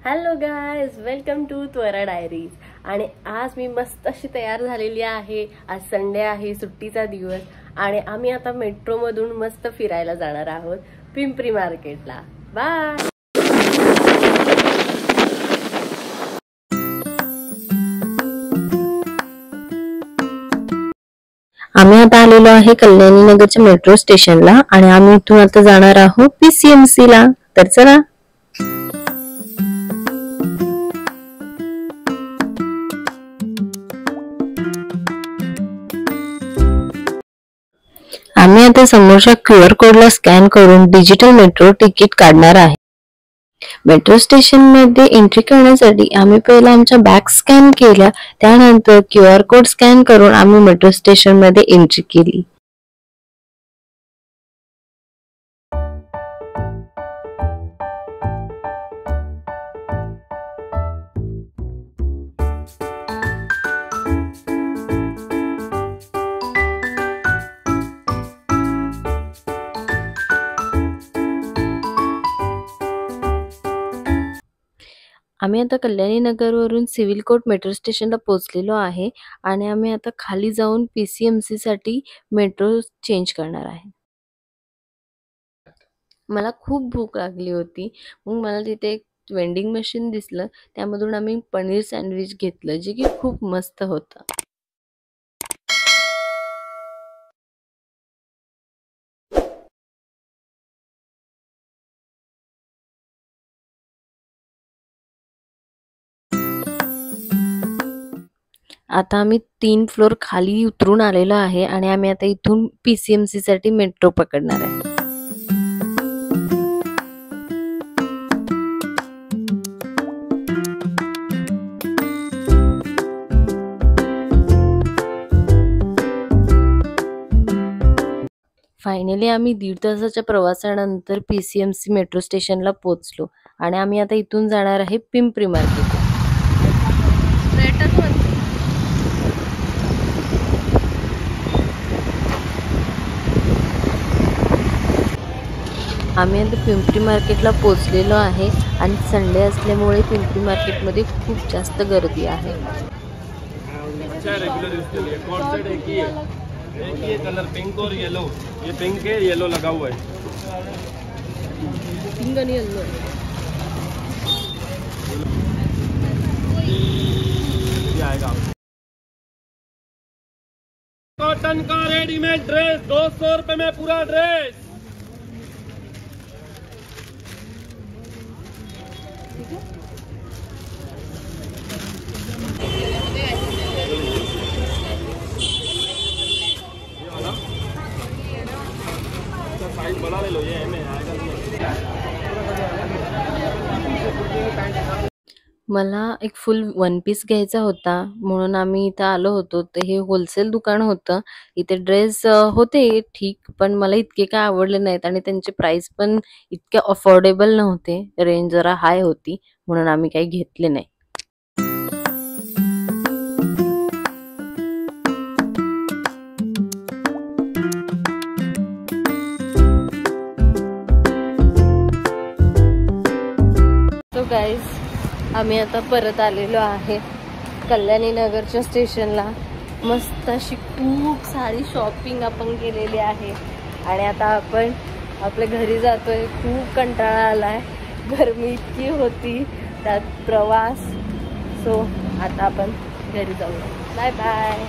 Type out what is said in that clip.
Hello guys, welcome to त्वरा diaries. आणि आज मी मस्त अशी तयार झालेली आहे। आज संडे आहे, सुट्टीचा दिवस, आणि आम्ही आता मेट्रो मधून मस्त फिरायला जाणार आहोत पिंपरी मार्केटला। बाय। आम्ही आता आलेलो आहे कल्याणी नगरच्या मेट्रो स्टेशनला आणि आम्ही इथून आता जाणार आहोत PCMC ला। तर चला। आम्ही आता समोरच्या QR कोडला स्कॅन करून डिजिटल मेट्रो तिकीट काढणार आहे। मेट्रो स्टेशन मध्ये एंट्री करण्यासाठी आम्ही पहिला आमच्या बॅग स्कॅन केल्या, त्यानंतर QR कोड स्कॅन करून आम्ही मेट्रो स्टेशन मध्ये एंट्री केली। आम्ही आता कल्याणी नगरवरून सिव्हिल कोर्ट मेट्रो स्टेशनला पोहोचलेलो आहे आणि आम्ही आता खाली जाऊन PCMC साठी मेट्रो चेंज करणार आहे। मला खूप भूक लागली होती, मग मला तिथे एक वेंडिंग मशीन दिसलं, त्यामधून आम्ही पनीर सँडविच घेतलं, जे की खूप मस्त होतं। आता आम्ही 3 फ्लोर खाली उतरून आलेलो आहे आणि आम्ही आता इथून PCMC साठी मेट्रो पकडणार आहे। फायनली आम्ही 1.5 तासाच्या प्रवासानंतर PCMC मेट्रो स्टेशनला पोहोचलो आणि आम्ही आता इथून जाणार आहे पिंपरी मार्केट। आम्ही आता पिंपरी मार्केटला पोहोचलेलो आहे आणि संडे असल्यामुळे पिंपरी मार्केटमध्ये खूप जास्त गर्दी आहे। ये कलर पिंक और येलो, ये पिंक है, येलो लगा हुआ है। पिंक और येलो ये आएगा। कॉटन का रेडीमेड ड्रेस 200 रुपए में पूरा ड्रेस। बना ले लो, ये में आएगा। मला एक फुल वन पीस घ्यायचा होता, म्हणून आम्ही इथं आलो होतो। तर हे होलसेल दुकान होतं, इथे ड्रेस होते ठीक, पण मला इतके काय आवडले नाहीत आणि त्यांचे प्राइस पण इतके अफोर्डेबल नव्हते, रेंज जरा हाय होती, म्हणून आम्ही काही घेतले नाही। तो गाइस, आम्ही आता परत आलेलो आहे कल्याणी नगरच्या स्टेशनला। मस्त अशी खूप सारी शॉपिंग आपण केलेली आहे आणि आता आपण आपल्या घरी जातोय। खूप कंटाळा आलाय, गरमी इतकी होती, त्यात प्रवास। सो आता आपण घरी जाऊया। Bye bye.